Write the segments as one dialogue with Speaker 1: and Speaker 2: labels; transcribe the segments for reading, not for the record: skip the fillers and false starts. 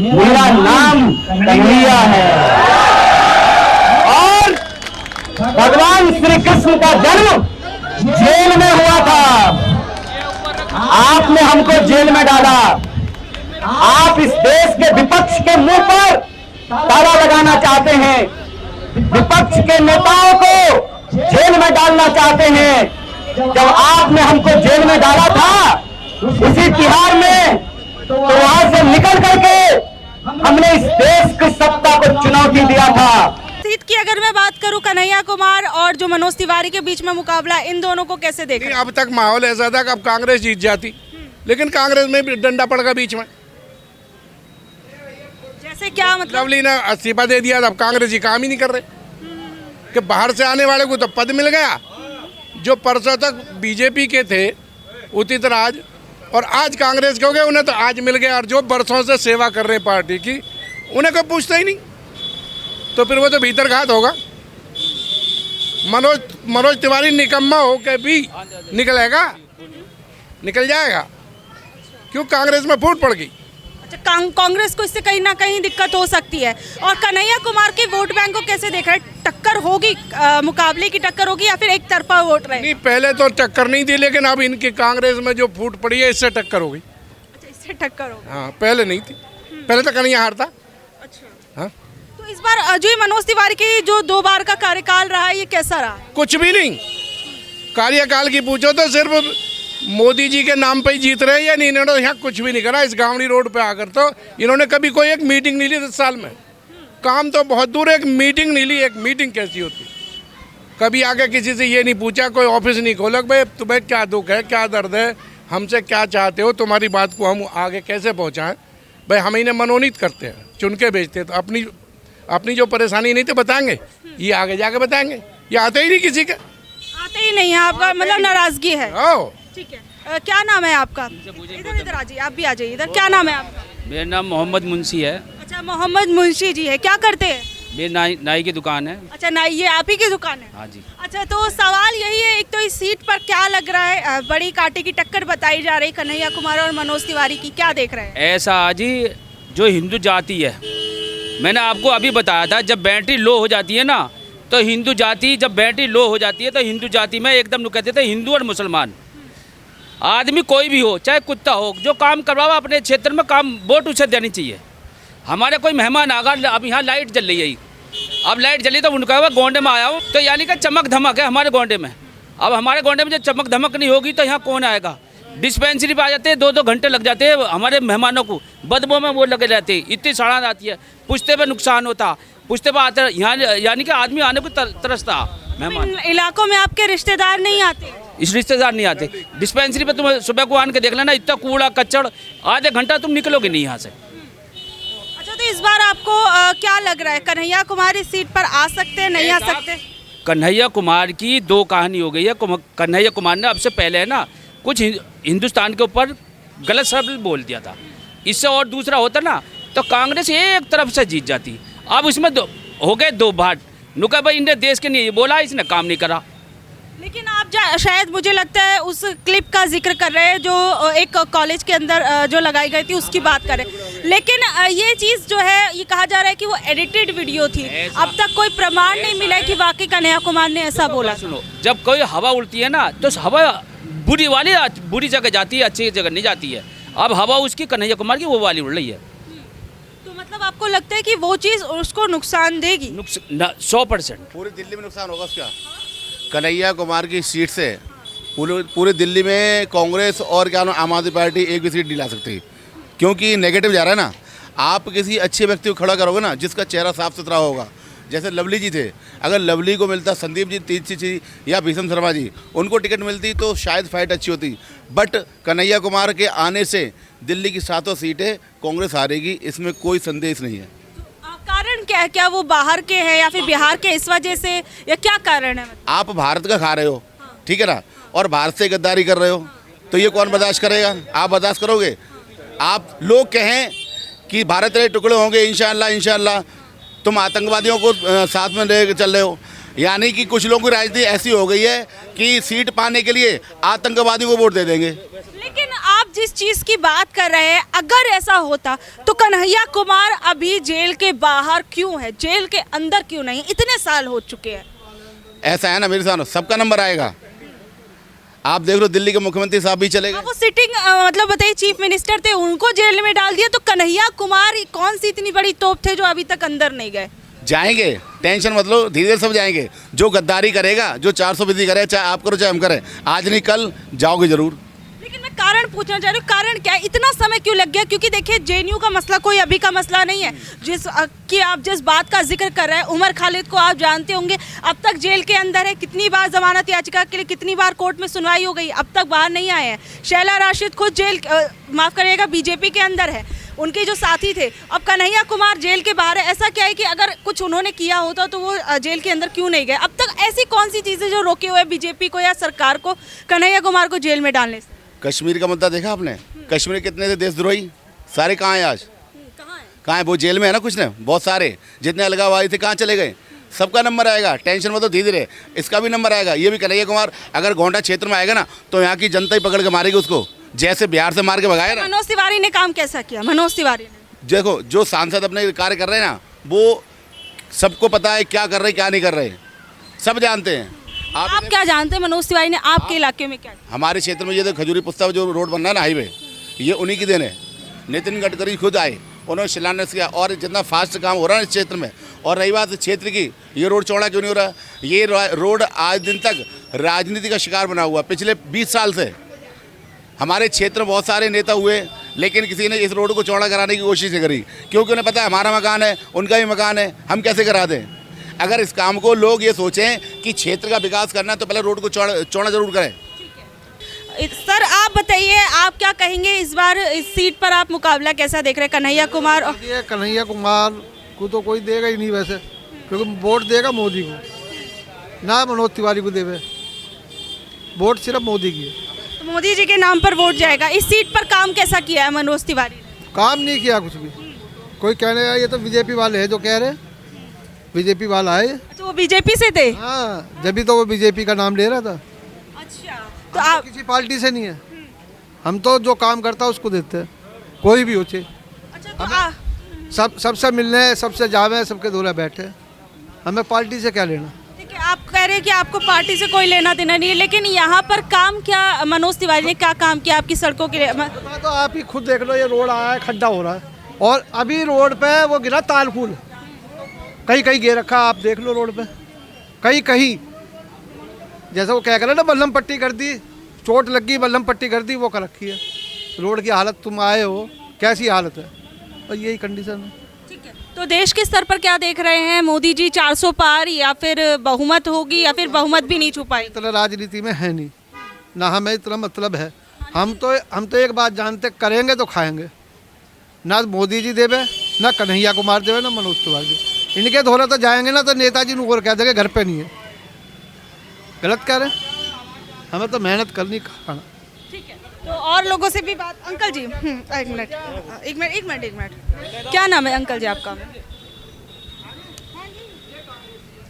Speaker 1: मेरा नाम कन्हैया है और भगवान श्री कृष्ण का जन्म जेल में हुआ था। आपने हमको जेल में डाला। आप इस देश के विपक्ष के मुंह पर ताला लगाना चाहते हैं, विपक्ष के नेताओं को जेल में डालना चाहते हैं। जब आपने हमको जेल में डाला था उसी तिहाड़ में, तो वहां से निकल करके हमने इस देश की सत्ता को चुनौती दिया था।
Speaker 2: सीट की अगर मैं बात करूं, कन्हैया कुमार और जो मनोज तिवारी के बीच में मुकाबला, इन दोनों को कैसे देख रहे हैं?
Speaker 3: अब तक माहौल ऐसा था कि अब कांग्रेस जीत जाती, लेकिन कांग्रेस में भी डंडा पड़ गया बीच में।
Speaker 2: जैसे क्या मतलब?
Speaker 3: लवली ने इस्तीफा दे दिया, अब कांग्रेस ही काम ही नहीं कर रहे कि बाहर से आने वाले को तो पद मिल गया। जो परसों तक बीजेपी के थे उदित राज और आज कांग्रेस के हो गए, उन्हें तो आज मिल गया। और जो बरसों से सेवा कर रहे पार्टी की, उन्हें कोई पूछता ही नहीं, तो फिर वो तो भीतर घात होगा। मनोज तिवारी निकम्मा हो के भी निकलेगा, निकल जाएगा, क्यों? कांग्रेस में फूट पड़ गई।
Speaker 2: अच्छा, कांग्रेस को इससे कहीं ना कहीं दिक्कत हो सकती है। और कन्हैया कुमार के वोट बैंक को कैसे देख रहे हैं? टक्कर होगी, मुकाबले की टक्कर होगी या फिर एक तरफा वोट रहे?
Speaker 3: नहीं, पहले तो टक्कर नहीं थी, लेकिन अब इनकी कांग्रेस में जो फूट पड़ी है इससे टक्कर हो गई।
Speaker 2: अच्छा, इससे टक्कर होगी।
Speaker 3: हाँ, पहले नहीं थी, पहले तो कन्हैया हारता।
Speaker 2: अच्छा,
Speaker 3: हाँ,
Speaker 2: तो इस बार जो मनोज तिवारी की जो 2 बार का कार्यकाल रहा है, ये कैसा रहा?
Speaker 3: कुछ भी नहीं। कार्यकाल की पूछो तो सिर्फ मोदी जी के नाम पे ही जीत रहे हैं या नहीं। इन्होंने यहाँ कुछ भी नहीं करा। इस गावड़ी रोड पे आकर तो इन्होंने कभी कोई एक मीटिंग नहीं ली 10 साल में। काम तो बहुत दूर, एक मीटिंग नहीं ली। एक मीटिंग कैसी होती? कभी आके किसी से ये नहीं पूछा, कोई ऑफिस नहीं खोला, भाई तुम्हें क्या दुख है, क्या दर्द है, हमसे क्या चाहते हो, तुम्हारी बात को हम आगे कैसे पहुँचाएँ। भाई हम इन्हें मनोनीत करते हैं, चुन के भेजते हैं, तो अपनी जो परेशानी नहीं तो बताएंगे, ये आगे जाके बताएंगे। ये आते ही नहीं, किसी के
Speaker 2: आते ही नहीं है। आपका मतलब नाराजगी है? ठीक है। क्या नाम है आपका? इधर आ जाइए, आप भी आ जाइए इधर। क्या नाम है आपका?
Speaker 4: मेरा नाम मोहम्मद मुंशी है।
Speaker 2: अच्छा, मोहम्मद मुंशी जी है। क्या करते हैं?
Speaker 4: मेरी नाई की दुकान है।
Speaker 2: अच्छा, नाई, ये आप ही की दुकान है?
Speaker 4: हाँ जी।
Speaker 2: अच्छा, तो सवाल यही है, एक तो इस सीट पर क्या लग रहा है, बड़ी कांटे की टक्कर बताई जा रही कन्हैया कुमार और मनोज तिवारी की, क्या देख रहे हैं?
Speaker 4: ऐसा जी, जो हिंदू जाति है, मैंने आपको अभी बताया था, जब बैटरी लो हो जाती है ना, तो हिंदू जाति, जब बैटरी लो हो जाती है तो हिंदू जाति में एकदम कहते थे हिंदू और मुसलमान। आदमी कोई भी हो, चाहे कुत्ता हो, जो काम करवाओ अपने क्षेत्र में काम, वोट उसे देनी चाहिए। हमारे कोई मेहमान आ गया, अब यहाँ लाइट जल रही है, अब लाइट जली तो उनका गोंडे में आया हूँ, तो यानी कि चमक धमक है हमारे गोंडे में। अब हमारे गोंडे में जब चमक धमक नहीं होगी तो यहाँ कौन आएगा? डिस्पेंसरी पे आ जाते हैं, 2-2 घंटे लग जाते हैं हमारे मेहमानों को, बदबू में वो लगे रहते हैं, इतनी सड़ान आती है, पूछते पे नुकसान होता, पूछते पे आते यहाँ, यानी कि आदमी आने को तरसता। मेहमान
Speaker 2: इलाकों में आपके रिश्तेदार नहीं आते?
Speaker 4: इस रिश्तेदार नहीं आते। डिस्पेंसरी पे तुम सुबह को आन के देख लेना, इतना कूड़ा कचड़, आधे घंटा तुम निकलोगे नहीं यहाँ से।
Speaker 2: अच्छा, तो इस बार आपको क्या लग रहा है, कन्हैया कुमार इस सीट पर आ सकते हैं, नहीं आ सकते?
Speaker 4: कन्हैया कुमार की 2 कहानी हो गई है। कन्हैया कुमार ने अब से पहले है ना कुछ हिंदुस्तान के ऊपर गलत शब्द बोल दिया था। इससे और दूसरा होता ना तो कांग्रेस एक तरफ से जीत जाती। अब इसमें हो गए 2 भाट। नुका भाई इन्हें देश के लिए बोला, इसने काम नहीं करा।
Speaker 2: लेकिन आप शायद मुझे लगता है उस क्लिप का जिक्र कर रहे हैं जो एक कॉलेज के अंदर जो लगाई गई थी, उसकी बात करें। लेकिन ये चीज़ जो है, ये कहा जा रहा है कि वो एडिटेड वीडियो थी। अब तक कोई प्रमाण नहीं मिला है कि वाकई कन्हैया कुमार ने ऐसा बोला।
Speaker 4: सुनो, जब कोई हवा उड़ती है ना तो हवा बुरी जगह जाती है, अच्छी जगह नहीं जाती है। अब हवा उसकी कन्हैया कुमार की वो वाली उड़ रही है।
Speaker 2: तो मतलब आपको लगता है कि वो चीज़ उसको नुकसान देगी?
Speaker 4: 100%।
Speaker 5: पूरी दिल्ली में नुकसान होगा उसका। कन्हैया कुमार की सीट से पूरी दिल्ली में कांग्रेस और क्या नाम आम आदमी पार्टी एक भी सीट नहीं ला सकती, क्योंकि नेगेटिव जा रहा है ना। आप किसी अच्छे व्यक्ति को खड़ा करोगे ना, जिसका चेहरा साफ सुथरा होगा, जैसे लवली जी थे, अगर लवली को मिलता संदीप जी तीसरी जी या भीषम शर्मा जी, उनको टिकट मिलती तो शायद फाइट अच्छी होती। बट कन्हैया कुमार के आने से दिल्ली की 7 सीटें कांग्रेस हारेगी, इसमें कोई संदेश नहीं है।
Speaker 2: कारण क्या है? क्या वो बाहर के हैं या फिर बिहार के, इस वजह से, या क्या कारण है?
Speaker 5: आप भारत का खा रहे हो, ठीक है ना, और भारत से गद्दारी कर रहे हो, तो ये कौन बर्दाश्त करेगा? आप बर्दाश्त करोगे? आप लोग कहें कि भारत के टुकड़े होंगे इंशाअल्लाह, तुम आतंकवादियों को साथ में ले चल रहे हो। यानी कि कुछ लोगों की राजनीति ऐसी हो गई है कि सीट पाने के लिए आतंकवादियों को वोट दे देंगे।
Speaker 2: लेकिन आप जिस चीज की बात कर रहे हैं, अगर ऐसा होता तो कन्हैया कुमार अभी जेल के बाहर क्यों है, जेल के अंदर क्यों नहीं? इतने साल हो चुके हैं।
Speaker 5: ऐसा है ना मेरे साथ, सबका नंबर आएगा। आप देख लो दिल्ली के मुख्यमंत्री साहब भी चले गए।
Speaker 2: वो सिटिंग मतलब बताइए चीफ मिनिस्टर थे, उनको जेल में डाल दिया, तो कन्हैया कुमार कौन सी इतनी बड़ी तोप थे जो अभी तक अंदर नहीं गए?
Speaker 5: जाएंगे, टेंशन मत लो, धीरे धीरे सब जाएंगे। जो गद्दारी करेगा, जो 400 करे, चाहे आप करो चाहे हम करें, आज नहीं कल जाओगे जरूर।
Speaker 2: लेकिन मैं कारण पूछना चाह रही हूँ, कारण क्या है, इतना समय क्यों लग गया? क्योंकि देखिए जेएनयू का मसला कोई अभी का मसला नहीं है। कि आप जिस बात का जिक्र कर रहे हैं, उमर खालिद को आप जानते होंगे, अब तक जेल के अंदर है। कितनी बार जमानत याचिका के लिए कितनी बार कोर्ट में सुनवाई हो गई, अब तक बाहर नहीं आए हैं। शैला राशिद खुद जेल माफ़ करिएगा बीजेपी के अंदर है, उनके जो साथी थे। अब कन्हैया कुमार जेल के बाहर है। ऐसा क्या है कि अगर कुछ उन्होंने किया होता तो वो जेल के अंदर क्यों नहीं गए? अब तक ऐसी कौन सी चीज़ें जो रोके हुए बीजेपी को या सरकार को कन्हैया कुमार को जेल में डालने से?
Speaker 5: कश्मीर का मुद्दा देखा आपने? कश्मीर कितने थे देशद्रोही, सारे कहाँ हैं आज? कहाँ है? वो जेल में है ना, कुछ ने बहुत सारे जितने अलगाववादी थे कहाँ चले गए? सबका नंबर आएगा, टेंशन मत लो, धीरे धीरे इसका भी नंबर आएगा। ये भी कन्हैया कुमार अगर गोंडा क्षेत्र में आएगा ना तो यहाँ की जनता ही पकड़ के मारेगी उसको, जैसे बिहार से मार के भगाया ना।
Speaker 2: मनोज तिवारी ने काम कैसा किया? मनोज तिवारी ने
Speaker 5: देखो, जो सांसद अपने कार्य कर रहे हैं ना, वो सबको पता है क्या कर रहे क्या नहीं कर रहे, सब जानते हैं।
Speaker 2: आप क्या जानते हैं मनोज तिवारी ने आपके इलाके में क्या किया?
Speaker 5: हमारे क्षेत्र में ये तो खजूरी पुस्ता जो रोड बन रहा है ना, हाईवे, ये उन्हीं की देन है। नितिन गडकरी खुद आए, उन्होंने शिलान्यास किया, और जितना फास्ट काम हो रहा है इस क्षेत्र में। और रही बात क्षेत्र की, ये रोड चौड़ा क्यों नहीं हो रहा? ये रोड आज दिन तक राजनीति का शिकार बना हुआ। पिछले 20 साल से हमारे क्षेत्र में बहुत सारे नेता हुए, लेकिन किसी ने इस रोड को चौड़ा कराने की कोशिश नहीं करी, क्योंकि उन्हें पता है हमारा मकान है, उनका भी मकान है, हम कैसे करा दें। अगर इस काम को लोग ये सोचें कि क्षेत्र का विकास करना है तो पहले रोड को चौड़ा जरूर करें।
Speaker 2: सर आप बताइए, आप क्या कहेंगे इस बार इस सीट पर आप मुकाबला कैसा देख रहे हैं कन्हैया कुमार?
Speaker 6: ये कन्हैया कुमार को तो कोई देगा ही नहीं वैसे, क्योंकि वोट देगा मोदी को, ना मनोज तिवारी को देवे। वोट सिर्फ मोदी की है,
Speaker 2: तो मोदी जी के नाम पर वोट जाएगा। इस सीट पर काम कैसा किया है मनोज तिवारी ने?
Speaker 6: काम नहीं किया कुछ भी। कोई कहने ये तो बीजेपी वाले हैं जो कह रहे, बीजेपी वाला है।
Speaker 2: तो वो बीजेपी से थे?
Speaker 6: हाँ, जब भी तो वो बीजेपी का नाम ले रहा था।
Speaker 2: अच्छा, तो आप
Speaker 6: किसी पार्टी से नहीं है, हम तो जो काम करता है उसको देते हैं, कोई भी हो चाहे।
Speaker 2: अच्छा, तो
Speaker 6: सबसे मिलने, सबसे जावे, सबके दूल्हे बैठे, हमें पार्टी से क्या लेना।
Speaker 2: ठीक है, आप कह रहे हैं कि आपको पार्टी से कोई लेना देना नहीं है, लेकिन यहाँ पर काम क्या मनोज तिवारी ने क्या काम किया आपकी सड़कों के लिए?
Speaker 6: तो आप ही खुद देख लो, ये रोड आया है, खड्डा हो रहा है, और अभी रोड पे वो गिरा ताल फूल, कहीं कहीं गिर रखा, आप देख लो रोड पे, कहीं कहीं जैसे वो क्या कर रहे ना, बल्लम पट्टी कर दी, चोट लगी बल्लम पट्टी कर दी, वो कर रखी है। रोड की हालत, तुम आए हो कैसी हालत है, और यही कंडीशन है।
Speaker 2: ठीक है, तो देश के स्तर पर क्या देख रहे हैं? मोदी जी 400 पार, या फिर बहुमत होगी, या फिर बहुमत भी नहीं छू पाई?
Speaker 6: इतना राजनीति में है नहीं ना, हमें इतना मतलब है। हम तो एक बात जानते, करेंगे तो खाएंगे। ना मोदी जी देवे, ना कन्हैया कुमार देवे, ना मनोज तिवारी देवे। इनके धोरे तो जाएंगे ना तो नेताजी को कह देंगे घर पे नहीं है। गलत कह रहे हैं, हमें तो मेहनत करनी, खाना।
Speaker 2: ठीक है, तो और लोगों से भी बात। अंकल जी एक मिनट, क्या नाम है अंकल जी आपका?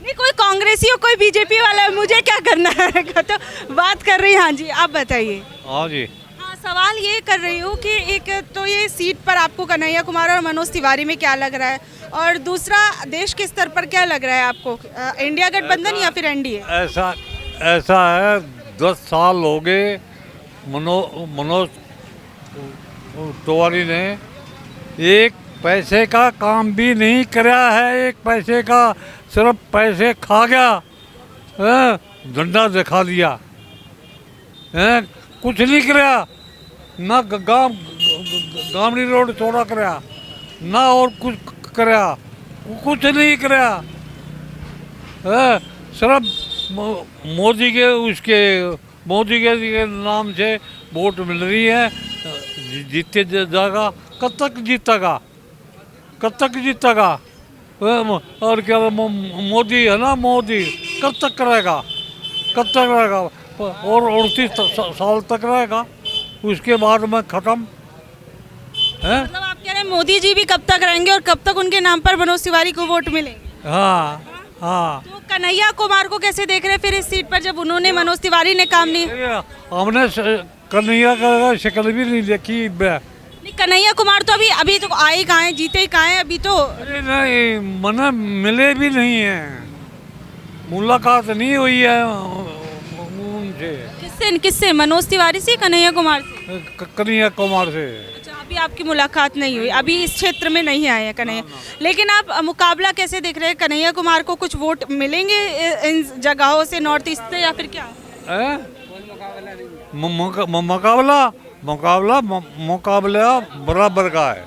Speaker 2: नहीं, कोई कांग्रेसी हो कोई बीजेपी वाला है, मुझे क्या करना है? तो बात कर रही। हाँ जी, आप बताइए।
Speaker 7: हाँ जी,
Speaker 2: हाँ, सवाल ये कर रही हूँ कि एक तो ये सीट पर आपको कन्हैया कुमार और मनोज तिवारी में क्या लग रहा है, और दूसरा देश के स्तर पर क्या लग रहा है आपको, इंडिया गठबंधन या फिर एनडीए?
Speaker 7: ऐसा है, 10 साल हो गए मनोज तिवारी ने एक पैसे का काम भी नहीं कराया है। एक पैसे का, सिर्फ पैसे खा गया, झंडा दिखा दिया, कुछ नहीं कराया, ना गामड़ी रोड चौड़ा कराया, ना और कुछ कराया, कुछ नहीं कराया। सिर्फ मोदी के नाम से वोट मिल रही है, जीते जाएगा। कब तक जीतेगा? और क्या मोदी है ना, मोदी कब तक रहेगा? और 38 साल तक रहेगा, उसके बाद में खत्म है।
Speaker 2: मतलब आप कह रहे हैं मोदी जी भी कब तक रहेंगे, और कब तक उनके नाम पर मनोज तिवारी को वोट मिलेंगे?
Speaker 7: हाँ।
Speaker 2: तो कन्हैया कुमार को कैसे देख रहे हैं फिर इस सीट पर, जब उन्होंने मनोज तिवारी ने काम नहीं?
Speaker 7: कन्हैया का शक्ल भी नहीं देखी।
Speaker 2: नहीं, कन्हैया कुमार तो अभी तो आए कहाँ हैं, जीते ही कहाँ हैं अभी तो।
Speaker 7: अरे नहीं, मन मिले भी नहीं है, मुलाकात नहीं हुई है उनसे।
Speaker 2: किससे मनोज तिवारी से, कन्हैया कुमार से?
Speaker 7: कन्हैया कुमार से।
Speaker 2: अच्छा, अभी आपकी मुलाकात नहीं हुई, अभी इस क्षेत्र में नहीं आए हैं कन्हैया। लेकिन आप मुकाबला कैसे देख रहे हैं? कन्हैया कुमार को कुछ वोट मिलेंगे इन जगहों से, नॉर्थ ईस्ट से, या फिर क्या?
Speaker 7: मुकाबला बराबर का है,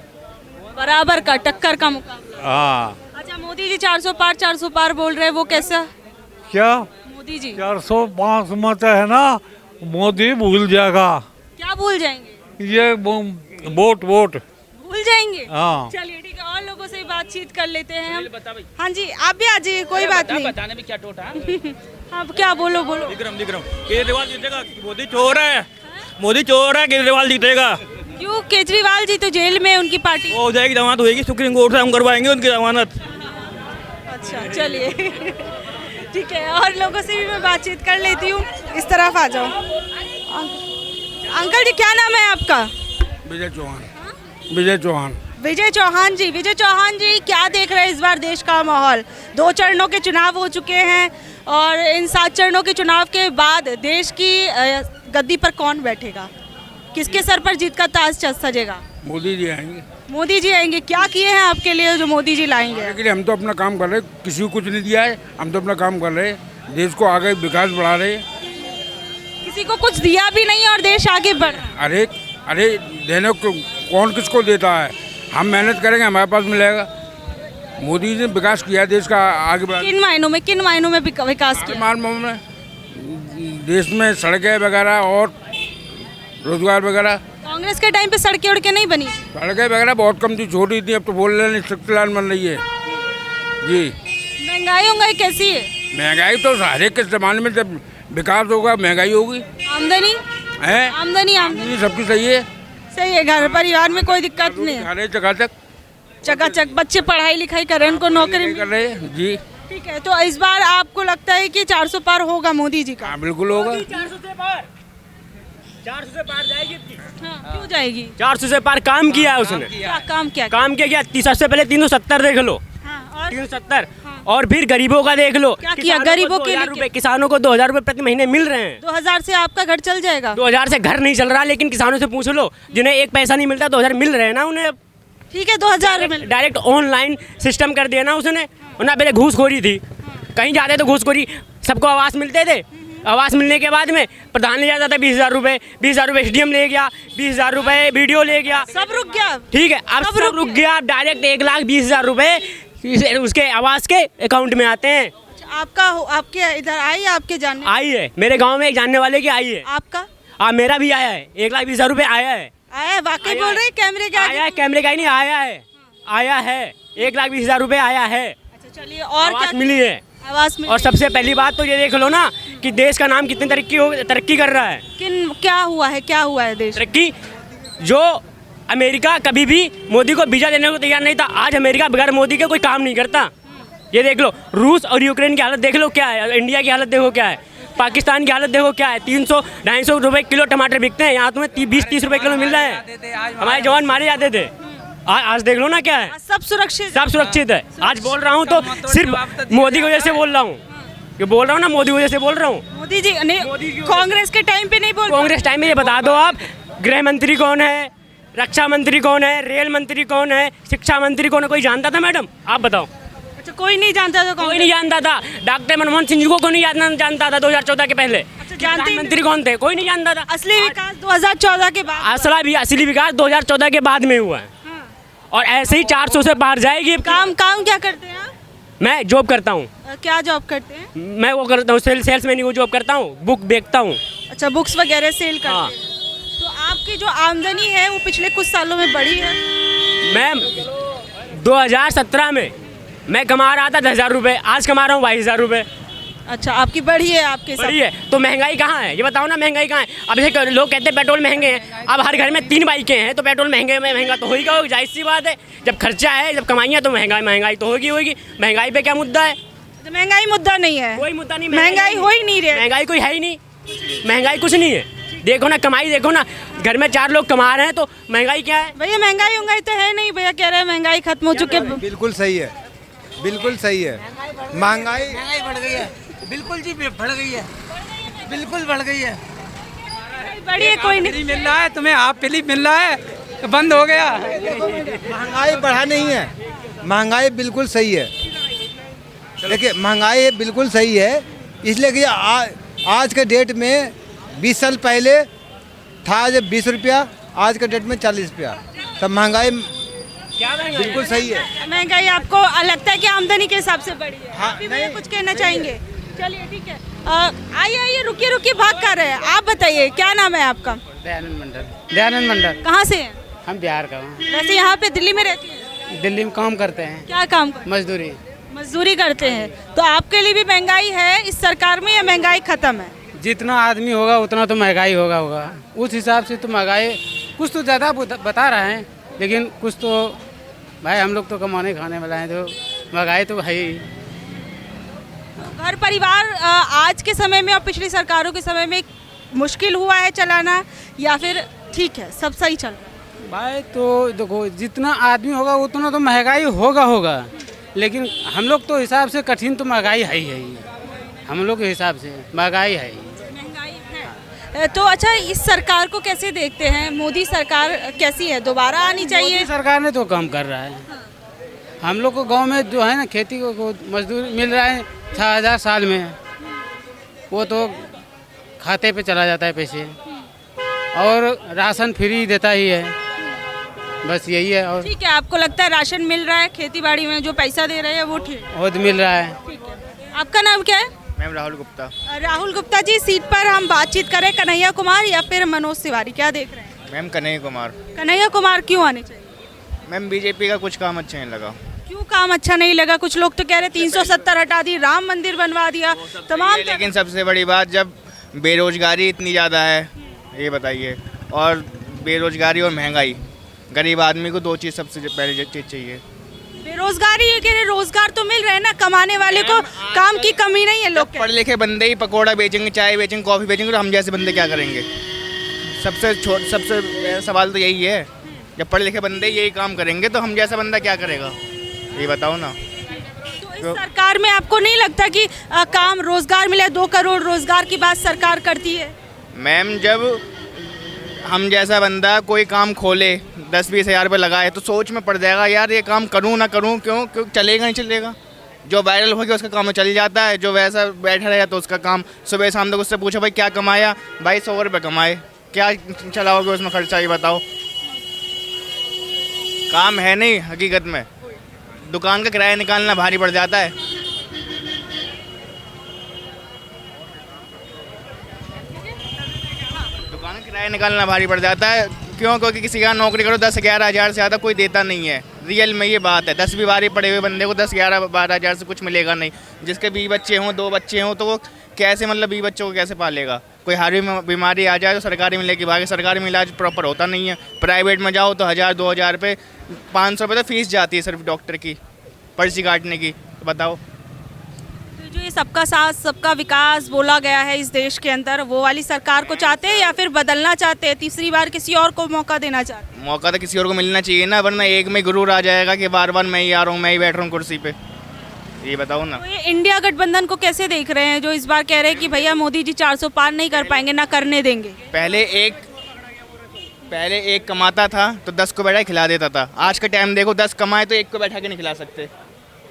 Speaker 2: बराबर का, टक्कर का मुकाबला।
Speaker 7: हाँ।
Speaker 2: अच्छा, मोदी जी 400 पार बोल रहे हैं, वो कैसा?
Speaker 7: क्या
Speaker 2: मोदी जी
Speaker 7: 405 मत है ना, मोदी भूल जाएगा।
Speaker 2: क्या भूल जाएंगे?
Speaker 7: ये वोट
Speaker 2: भूल जाएंगे।
Speaker 7: हाँ।
Speaker 2: चलिए ठीक है, और लोगों से बातचीत कर लेते हैं हम। हाँ जी, आप भी आ जाइए, कोई बात नहीं।
Speaker 4: बताने में क्या टोटा।
Speaker 2: हाँ, क्या बोलो
Speaker 8: विक्रम केजरीवाल जीतेगा, मोदी चोर है, मोदी चोर है, केजरीवाल जीतेगा।
Speaker 2: क्यों? केजरीवाल जी तो जेल में, उनकी पार्टी।
Speaker 8: वो हो जाएगी, जमानत होगी सुप्रीम कोर्ट से, हम करवाएंगे उनकी जमानत।
Speaker 2: अच्छा, चलिए ठीक है, और लोगों से भी मैं बातचीत कर लेती हूँ। इस तरफ आ जाओ। अंकल जी, क्या नाम है आपका?
Speaker 3: विजय चौहान। विजय चौहान।
Speaker 2: विजय चौहान जी, विजय चौहान जी, क्या देख रहे हैं इस बार देश का माहौल? 2 चरणों के चुनाव हो चुके हैं और इन 7 चरणों के चुनाव के बाद देश की गद्दी पर कौन बैठेगा? किसके सर पर जीत का ताज सजेगा?
Speaker 3: मोदी जी आएंगे।
Speaker 2: मोदी जी आएंगे। क्या किए हैं आपके लिए जो मोदी जी लाएंगे?
Speaker 3: लेकिन हम तो अपना काम कर रहे, किसी को कुछ नहीं दिया है, हम तो अपना काम कर रहे, देश को आगे विकास बढ़ा रहे।
Speaker 2: किसी को कुछ दिया भी नहीं और देश आगे बढ़।
Speaker 3: अरे देने को कौन किसको देता है? हम मेहनत करेंगे, हमारे पास मिलेगा। मोदी जी ने विकास किया देश का आगे बढ़ा।
Speaker 2: किन मायनों में विकास किया?
Speaker 3: मानों में देश में सड़कें वगैरह और रोजगार वगैरह।
Speaker 2: कांग्रेस के टाइम पे सड़कें उड़के नहीं बनी?
Speaker 3: सड़कें वगैरह बहुत कम थी, छोटी थी, अब तो बोल रहे नहीं, लाइन बन रही है जी।
Speaker 2: महंगाई कैसी है?
Speaker 3: महंगाई तो हर एक के ज़माने में जब विकास होगा महंगाई होगी।
Speaker 2: आमदनी
Speaker 3: है,
Speaker 2: आमदनी
Speaker 3: सबकी सही है।
Speaker 2: सही है, घर परिवार में कोई दिक्कत नहीं है,
Speaker 3: हर चकाचक
Speaker 2: बच्चे पढ़ाई लिखाई कर रहे हैं, उनको नौकरी
Speaker 3: कर रहे हैं जी।
Speaker 2: ठीक है, तो इस बार आपको लगता है कि 400 पार होगा मोदी जी का?
Speaker 3: हाँ, बिल्कुल होगा।
Speaker 8: 400 से पार जाएगी।
Speaker 2: हाँ, क्यों जाएगी?
Speaker 8: 400 से पार काम किया है उसने।
Speaker 2: क्या काम किया?
Speaker 8: सबसे पहले 370 देख लो।
Speaker 2: हाँ,
Speaker 8: 370 और फिर गरीबों का देख लो।
Speaker 2: क्या किया गरीबों के लिए?
Speaker 8: किसानों को 2000 रुपए प्रति महीने मिल रहे हैं।
Speaker 2: 2000 से आपका घर चल जाएगा?
Speaker 8: 2000 से घर नहीं चल रहा, लेकिन किसानों से पूछ लो जिन्हें एक पैसा नहीं मिलता, 2000 मिल रहे हैं ना उन्हें।
Speaker 2: ठीक है, 2000 मिल।
Speaker 8: डायरेक्ट ऑनलाइन सिस्टम कर दिया ना उसने। ना पहले घूसखोरी थी, कहीं जाते तो घूसखोरी, सबको आवास मिलते थे। आवास मिलने के बाद में प्रधान ले जाता था 20,000 रुपए, 20,000 रुपए SDM ले गया, 20,000 रुपए BDO ले गया,
Speaker 2: सब रुक गया।
Speaker 8: ठीक है, अब सब रुक गया। डायरेक्ट 1,20,000 रुपए उसके आवास के अकाउंट में आते हैं।
Speaker 2: आपके इधर आई, आपके जानने
Speaker 8: आई है, मेरे गांव में एक जानने वाले की आई है।
Speaker 2: आपका?
Speaker 8: मेरा भी आया है, 1,20,000 रुपए आया है।
Speaker 2: वाकई बोल रहे हैं? कैमरे के आगे?
Speaker 8: आया है, कैमरे का ही नहीं, आया है 1,20,000 रुपए आया है।
Speaker 2: अच्छा, चलिए, और
Speaker 8: आवास
Speaker 2: क्या
Speaker 8: मिली है?
Speaker 2: आवास मिली।
Speaker 8: और सबसे पहली बात तो ये देख लो ना कि देश का नाम कितनी तरक्की कर रहा है।
Speaker 2: क्या हुआ है देश
Speaker 8: तरक्की? जो अमेरिका कभी भी मोदी को वीजा देने को तैयार नहीं था, आज अमेरिका बगैर मोदी के कोई काम नहीं करता। ये देख लो, रूस और यूक्रेन की हालत देख लो क्या है, इंडिया की हालत देखो क्या है, पाकिस्तान की हालत देखो क्या है। 300-250 रुपए किलो टमाटर बिकते हैं, यहाँ तुम्हें 20-30 रुपए किलो मिल रहे हैं। हमारे जवान मारे जाते थे, आज देख लो ना क्या है।
Speaker 2: सब सुरक्षित
Speaker 8: है। आज बोल रहा हूँ तो सिर्फ मोदी की वजह से बोल रहा हूँ, ये बोल रहा हूँ ना, मोदी की वजह से बोल रहा हूँ।
Speaker 2: मोदी जी ने कांग्रेस के टाइम पे नहीं बोल?
Speaker 8: कांग्रेस टाइम में ये बता दो आप, गृह मंत्री कौन है, रक्षा मंत्री कौन है, रेल मंत्री कौन है, शिक्षा मंत्री कौन है, कोई जानता था मैडम? आप बताओ।
Speaker 2: अच्छा, कोई नहीं जानता था?
Speaker 8: कोई नहीं जानता था। डॉक्टर मनमोहन सिंह जी को नहीं जानता था 2014 के पहले। प्रधानमंत्री कौन थे? कोई नहीं जानता था।
Speaker 2: असली विकास 2014 के बाद?
Speaker 8: असली विकास 2014 के बाद में हुआ है। और ऐसे ही 400 से पार जाएगी।
Speaker 2: काम क्या करते हैं आप?
Speaker 8: मैं जॉब करता हूँ।
Speaker 2: क्या जॉब करते हैं?
Speaker 8: मैं वो करता हूँ, सेल्स में नहीं, वो जॉब करता हूँ, बुक बेचता हूँ।
Speaker 2: अच्छा, बुक्स वगैरह सेल करते
Speaker 8: हाँ।
Speaker 2: हैं। तो आपकी जो आमदनी है वो पिछले कुछ सालों में बढ़ी है?
Speaker 8: मैं 2017 में मैं कमा रहा था 10,000 रुपये, आज कमा रहा हूँ 22,000 रुपये।
Speaker 2: अच्छा, आपकी बढ़ी है? आपके
Speaker 8: बढ़ी है तो महंगाई कहाँ है ये बताओ ना, महंगाई कहाँ है? अब जैसे लोग कहते हैं पेट्रोल महंगे हैं, अब हर घर में 3 बाइकें हैं तो पेट्रोल महंगा तो होगा, जाहिर सी बात है। जब खर्चा है, जब कमाइयाँ तो महंगाई तो होगी। महंगाई पे क्या मुद्दा है?
Speaker 2: महंगाई मुद्दा नहीं है,
Speaker 8: कोई मुद्दा नहीं,
Speaker 2: महंगाई हो ही नहीं रही,
Speaker 8: महंगाई कोई है ही नहीं, महंगाई कुछ नहीं है। देखो ना कमाई, देखो ना घर में 4 लोग कमा रहे हैं तो महंगाई क्या है?
Speaker 2: भैया महंगाई उंगाई तो है नहीं, भैया कह रहे हैं महंगाई खत्म हो चुकी है।
Speaker 9: बिल्कुल सही है, बिल्कुल सही है। महंगाई
Speaker 10: बढ़ गई है, बिल्कुल जी बढ़ गई है, बिल्कुल बढ़ गई है।
Speaker 2: बड़ी है कोई नहीं
Speaker 10: मिल रहा है तुम्हें, हाफ फिली मिल रहा है तो बंद हो गया।
Speaker 9: महंगाई बढ़ा नहीं है, महंगाई बिल्कुल सही है। देखिए महंगाई बिल्कुल सही है, इसलिए कि आज के डेट में 20 साल पहले था जब 20 रुपया, आज के डेट में 40 रुपया, तब महंगाई बिल्कुल सही है।
Speaker 2: महंगाई आपको लगता है कि आमदनी के हिसाब से बढ़ी है?
Speaker 9: हाँ,
Speaker 2: आप भी भैया कुछ कहना चाहेंगे? चलिए ठीक है, आइए आइए, रुकिए रुकिए, भाग कर रहे हैं। आप बताइए क्या नाम है आपका?
Speaker 10: दयानंद मंडल।
Speaker 2: कहाँ से हैं?
Speaker 10: हम बिहार का हूँ।
Speaker 2: वैसे यहाँ पे दिल्ली में रहती हैं?
Speaker 10: दिल्ली में काम करते हैं,
Speaker 2: क्या काम करते
Speaker 10: मजदूरी।
Speaker 2: हैं? मजदूरी करते हैं। तो आपके लिए भी महंगाई है इस सरकार में या महंगाई खत्म है?
Speaker 10: जितना आदमी होगा उतना तो महंगाई होगा उस हिसाब से तो महंगाई कुछ तो ज़्यादा बता रहे हैं, लेकिन कुछ तो भाई हम लोग तो कमाने खाने वाला हैं, तो महंगाई तो है ही।
Speaker 2: घर परिवार आज के समय में और पिछली सरकारों के समय में मुश्किल हुआ है चलाना या फिर ठीक है सब सही चल रहा है?
Speaker 10: भाई तो देखो जितना आदमी होगा उतना तो महंगाई होगा, लेकिन हम लोग तो हिसाब से कठिन तो महंगाई है ही, हम लोग के हिसाब से महंगाई है ही।
Speaker 2: महंगाई है। तो अच्छा, इस सरकार को कैसे देखते हैं? मोदी सरकार कैसी है, दोबारा आनी चाहिए?
Speaker 10: मोदी सरकार ने तो काम कर रहा है। हम लोग को गांव में जो है ना खेती को मजदूर मिल रहा है 6000 साल में, वो तो खाते पे चला जाता है पैसे, और राशन फ्री देता ही है, बस यही है। और
Speaker 2: ठीक है, आपको लगता है राशन मिल रहा है, खेती बाड़ी में जो पैसा दे रहे हैं वो ठीक
Speaker 10: खुद मिल रहा है।
Speaker 2: ठीक है। आपका नाम क्या है?
Speaker 5: मैम राहुल गुप्ता।
Speaker 2: राहुल गुप्ता जी, सीट पर हम बातचीत करें कन्हैया कुमार या फिर मनोज तिवारी, क्या देख रहे हैं?
Speaker 5: मैम कन्हैया कुमार।
Speaker 2: कन्हैया कुमार क्यों आने चाहिए?
Speaker 5: मैम बीजेपी का कुछ काम अच्छा नहीं लगा।
Speaker 2: क्यों काम अच्छा नहीं लगा? कुछ लोग तो कह रहे 370 हटा दी, राम मंदिर बनवा दिया, तमाम।
Speaker 5: लेकिन सबसे बड़ी बात, जब बेरोजगारी इतनी ज़्यादा है, ये बताइए, और बेरोजगारी और महंगाई, गरीब आदमी को 2 चीज़ सबसे पहले चीज़ चाहिए।
Speaker 2: बेरोजगारी के लिए रोजगार तो मिल रहे हैं ना, कमाने वाले को काम की कमी नहीं है। लोग
Speaker 5: पढ़े लिखे बंदे ही पकौड़ा बेचेंगे, चाय बेचेंगे, कॉफ़ी बेचेंगे, तो हम जैसे बंदे क्या करेंगे? सबसे मेरा सवाल तो यही है, जब पढ़े लिखे बंदे यही काम करेंगे तो हम जैसा बंदा क्या करेगा? ये बताओ ना।
Speaker 2: तो इस सरकार में आपको नहीं लगता कि काम रोजगार मिले? 2 करोड़ रोजगार की बात सरकार करती है।
Speaker 5: मैम जब हम जैसा बंदा कोई काम खोले 10-20 हज़ार रुपये लगाए तो सोच में पड़ जाएगा, यार ये काम करूँ ना करूँ, क्यों चलेगा नहीं चलेगा। जो वायरल हो गया उसका काम चल जाता है, जो वैसा बैठा रहेगा तो उसका काम। सुबह शाम तक उससे पूछो भाई क्या कमाया, भाई 100 रुपये कमाए, क्या चलाओगे उसमें खर्चा, ये बताओ। काम है नहीं हकीकत में, दुकान का किराया निकालना भारी पड़ जाता है। दुकान का किराया निकालना भारी पड़ जाता है, क्यों? क्योंकि किसी का नौकरी करो 10-11 हज़ार से ज़्यादा कोई देता नहीं है। रियल में ये बात है, 10 भी बारी पड़े हुए बंदे को 10-11-12 हज़ार से कुछ मिलेगा नहीं। जिसके 20 बच्चे हों, 2 बच्चे हों, तो वो कैसे, मतलब 20 बच्चों को कैसे पालेगा? कोई हारी बीमारी आ जाए तो सरकारी में लेके भागे, सरकारी में इलाज प्रॉपर होता नहीं है। प्राइवेट में जाओ तो 1000-2000 रुपये, 500 रुपये तो फीस जाती है सिर्फ डॉक्टर की, पर्ची काटने की। तो बताओ,
Speaker 2: तो जो ये सबका साथ सबका विकास बोला गया है इस देश के अंदर, वो वाली सरकार को चाहते हैं या फिर बदलना चाहते हैं? तीसरी बार किसी और को मौका देना चाहते हैं?
Speaker 5: मौका तो किसी और को मिलना चाहिए ना, वरना एक में गुरूर आ जाएगा कि बार बार मैं ही आ रहा हूँ, मैं ही बैठ रहा हूँ कुर्सी पे। ये बताओ ना।
Speaker 2: तो ये इंडिया गठबंधन को कैसे देख रहे हैं, जो इस बार कह रहे हैं कि भैया मोदी जी 400 पार नहीं कर पाएंगे, ना करने देंगे?
Speaker 5: पहले एक कमाता था तो 10 को बैठा खिला देता था। आज का टाइम देखो, 10 कमाए तो एक को बैठा के नहीं खिला सकते।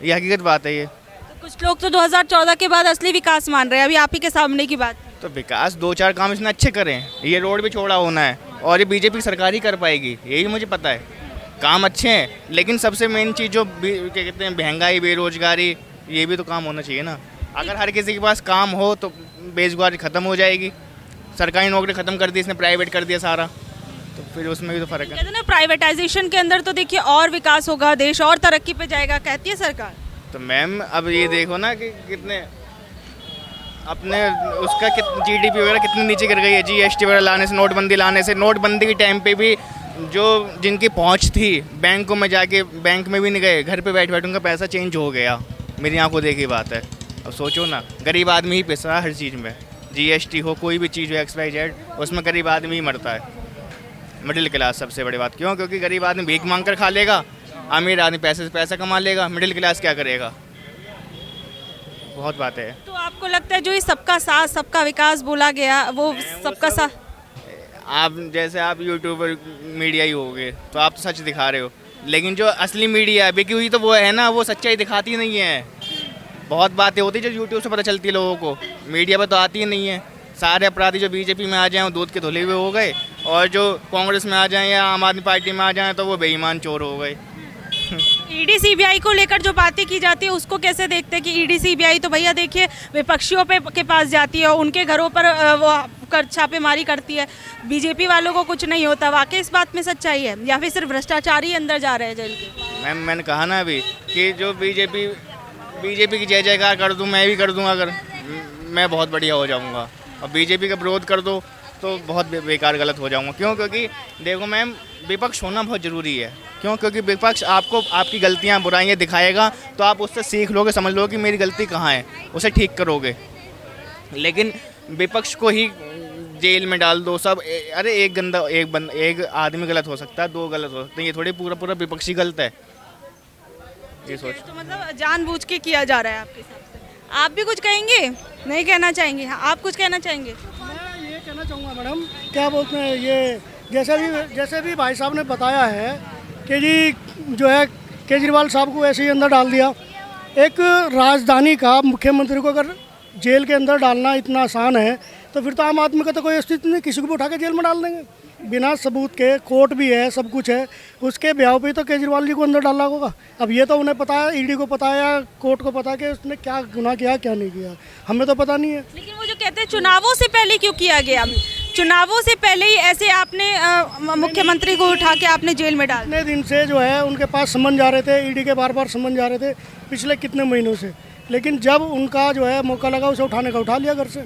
Speaker 5: ये हकीकत बात है। ये
Speaker 2: तो कुछ लोग तो 2014 के बाद असली विकास मान रहे हैं, अभी आप ही के सामने की बात।
Speaker 5: तो विकास 2-4 काम इसने अच्छे करें, ये रोड भी छोड़ा होना है, और ये बीजेपी सरकार ही कर पाएगी, यही मुझे पता है। काम अच्छे हैं, लेकिन सबसे मेन चीज़ जो क्या कहते हैं, महंगाई, बेरोजगारी, ये भी तो काम होना चाहिए ना। अगर हर किसी के पास काम हो तो बेरोजगारी ख़त्म हो जाएगी। सरकारी नौकरी ख़त्म कर दी इसने, प्राइवेट कर दिया सारा, तो फिर उसमें भी तो फ़र्क है।
Speaker 2: कहते हैं ना प्राइवेटाइजेशन के अंदर तो देखिए और विकास होगा, देश और तरक्की पे जाएगा, कहती है सरकार।
Speaker 5: तो मैम अब ये देखो ना कि कितने अपने उसका GDP वगैरह कितनी नीचे गिर गई है, GST वगैरह लाने से, नोटबंदी लाने से। नोटबंदी के टाइम पे भी जो जिनकी पहुंच थी बैंकों में जाके, बैंक में भी नहीं गए, घर पे बैठ उनका पैसा चेंज हो गया। मेरी आंखों देखी बात है। अब सोचो ना, गरीब आदमी ही पिस रहा है हर चीज़ में,
Speaker 11: GST हो, कोई भी चीज़ हो XYZ, उसमें गरीब आदमी ही मरता है। मिडिल क्लास सबसे बड़ी बात, क्यों? क्योंकि गरीब आदमी भीख मांग कर खा लेगा, अमीर आदमी पैसे से पैसा कमा लेगा, मिडिल क्लास क्या करेगा? बहुत बातें हैं।
Speaker 2: तो आपको लगता है जो ये सबका साथ सबका विकास बोला गया वो सबका साथ,
Speaker 11: आप जैसे आप यूट्यूबर मीडिया ही होगे तो आप तो सच दिखा रहे हो, लेकिन जो असली मीडिया है बिकी हुई तो वो है ना, वो सच्चाई दिखाती नहीं है। बहुत बातें होती है जो यूट्यूब से पता चलती है लोगों को, मीडिया पर तो आती ही नहीं है। सारे अपराधी जो बीजेपी में आ जाएं वो दूध के धुले हुए हो गए, और जो कांग्रेस में आ जाएं या आम आदमी पार्टी में आ जाएं तो वो बेईमान चोर हो गए।
Speaker 2: ईडी सीबीआई को लेकर जो बातें की जाती है उसको कैसे देखते हैं कि ईडी सीबीआई तो भैया देखिए विपक्षियों के पास जाती है, उनके घरों पर वो छापेमारी करती है, बीजेपी वालों को कुछ नहीं होता। वाकई इस बात में सच्चाई है या फिर सिर्फ भ्रष्टाचारी अंदर जा रहे हैं जेल के?
Speaker 11: मैंने कहा ना अभी कि जो बीजेपी की जय जयकार कर दूं, मैं भी कर दूं, अगर मैं बहुत बढ़िया हो जाऊंगा, और बीजेपी का विरोध कर दो तो बहुत बेकार गलत हो जाऊंगा। क्यों? क्योंकि देखो मैम, विपक्ष होना बहुत ज़रूरी है। क्यों? क्योंकि विपक्ष आपको आपकी गलतियां बुराइयां दिखाएगा तो आप उससे सीख लोगे, समझ लोगे कि मेरी गलती कहाँ है, उसे ठीक करोगे। लेकिन विपक्ष को ही जेल में डाल दो सब, अरे एक आदमी गलत हो सकता है, 2 गलत हो सकते हैं, ये थोड़ी पूरा विपक्षी गलत है। ये सोच
Speaker 2: तो मतलब जानबूझ के किया जा रहा है आपके हिसाब से। आप भी कुछ कहेंगे? नहीं कहना चाहेंगे? हाँ, आप कुछ कहना चाहेंगे?
Speaker 6: मैं ये कहना चाहूँगा मैडम, क्या बोलते हैं, ये जैसे भी भाई साहब ने बताया है कि जी जो है केजरीवाल साहब को ऐसे ही अंदर डाल दिया। एक राजधानी का मुख्यमंत्री को अगर जेल के अंदर डालना इतना आसान है तो फिर तो आम आदमी का तो कोई स्थिति नहीं, किसी को भी उठा के जेल में डाल देंगे बिना सबूत के। कोर्ट भी है, सब कुछ है, उसके ब्याह पे तो केजरीवाल जी को अंदर डालना होगा। अब ये तो उन्हें पता है, ईडी को पता है या कोर्ट को पता है कि उसने क्या गुनाह किया क्या नहीं किया, हमें तो पता नहीं है।
Speaker 2: लेकिन वो जो कहते हैं चुनावों से पहले क्यों किया गया? चुनावों से पहले ही ऐसे आपने मुख्यमंत्री को उठा के आपने जेल में डाल?
Speaker 6: कितने दिन से जो है उनके पास समन जा रहे थे, ईडी के बार समन जा रहे थे पिछले कितने महीनों से, लेकिन जब उनका जो है मौका लगा उसे उठाने का उठा लिया घर से।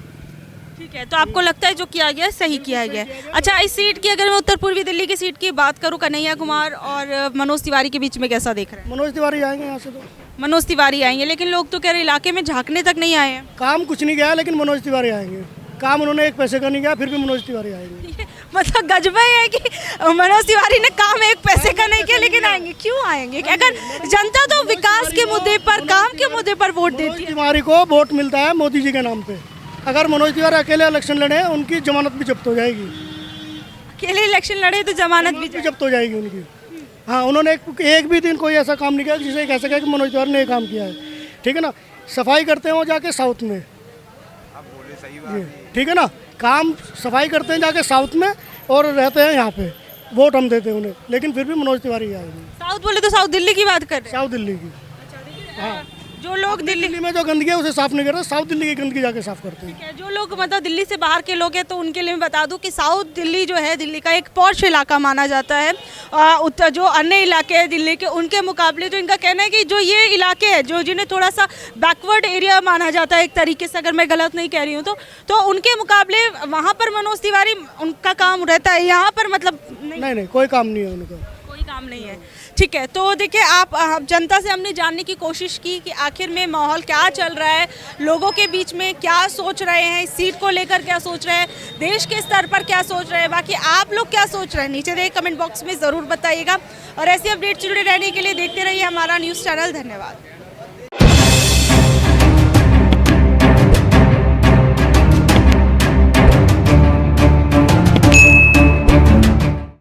Speaker 2: ठीक है, तो आपको लगता है जो किया गया सही किया गया? अच्छा, इस सीट की अगर मैं उत्तर पूर्वी दिल्ली की सीट की बात करूं, कन्हैया कुमार और मनोज तिवारी के बीच में कैसा देख रहे हैं?
Speaker 6: मनोज तिवारी आएंगे यहाँ से, तो
Speaker 2: मनोज तिवारी आएंगे, लेकिन लोग तो कह रहे इलाके में झांकने तक नहीं आए हैं।
Speaker 6: काम कुछ नहीं गया लेकिन मनोज तिवारी आएंगे। काम उन्होंने 1 पैसे का नहीं किया, फिर भी मनोज तिवारी आएंगे।
Speaker 2: मतलब गजब है कि मनोज तिवारी ने काम 1 पैसे का नहीं किया लेकिन आएंगे। क्यों आएंगे? अगर जनता तो विकास के मुद्दे पर, काम के मुद्दे पर वोट देती है।
Speaker 6: तिवारी को वोट मिलता है मोदी जी के नाम पे। अगर मनोज तिवारी अकेले इलेक्शन लड़े उनकी जमानत भी जब्त हो जाएगी।
Speaker 2: अकेले इलेक्शन लड़े तो जमानत भी
Speaker 6: जब्त हो जाएगी उनकी। हाँ, उन्होंने एक भी दिन कोई ऐसा काम नहीं किया जिसे कह सके कि मनोज तिवारी ने ये काम किया है। ठीक है ना, सफाई करते हैं वो जाके साउथ में, ठीक है ना, काम सफाई करते हैं जाके साउथ में और रहते हैं यहाँ पे, वोट हम देते हैं उन्हें, लेकिन फिर भी मनोज तिवारी आएंगे।
Speaker 2: साउथ बोले तो साउथ दिल्ली की बात कर रहे हैं?
Speaker 6: साउथ दिल्ली की। हाँ,
Speaker 2: जो लोग दिल्ली
Speaker 6: में जो गंदगी है उसे साफ नहीं करते, साउथ दिल्ली की गंदगी जाके साफ करते हैं।
Speaker 2: जो लोग मतलब दिल्ली से बाहर के लोग हैं तो उनके लिए मैं बता दूं कि साउथ दिल्ली जो है दिल्ली का एक पॉश इलाका माना जाता है। उत्तर जो अन्य इलाके हैं दिल्ली के उनके मुकाबले, जो इनका कहना है कि जो ये इलाके हैं जो जिन्हें थोड़ा सा बैकवर्ड एरिया माना जाता है एक तरीके से, अगर मैं गलत नहीं कह रही हूँ तो उनके मुकाबले वहाँ पर मनोज तिवारी उनका काम रहता है, यहाँ पर मतलब
Speaker 6: नहीं कोई काम नहीं है उनका,
Speaker 2: कोई काम नहीं है। ठीक है, तो देखिए आप जनता से हमने जानने की कोशिश की कि आखिर में माहौल क्या चल रहा है, लोगों के बीच में क्या सोच रहे हैं, इस सीट को लेकर क्या सोच रहे हैं, देश के स्तर पर क्या सोच रहे हैं, बाकी आप लोग क्या सोच रहे हैं नीचे दे कमेंट बॉक्स में ज़रूर बताइएगा। और ऐसी अपडेट जुड़े रहने के लिए देखते रहिए हमारा न्यूज़ चैनल। धन्यवाद।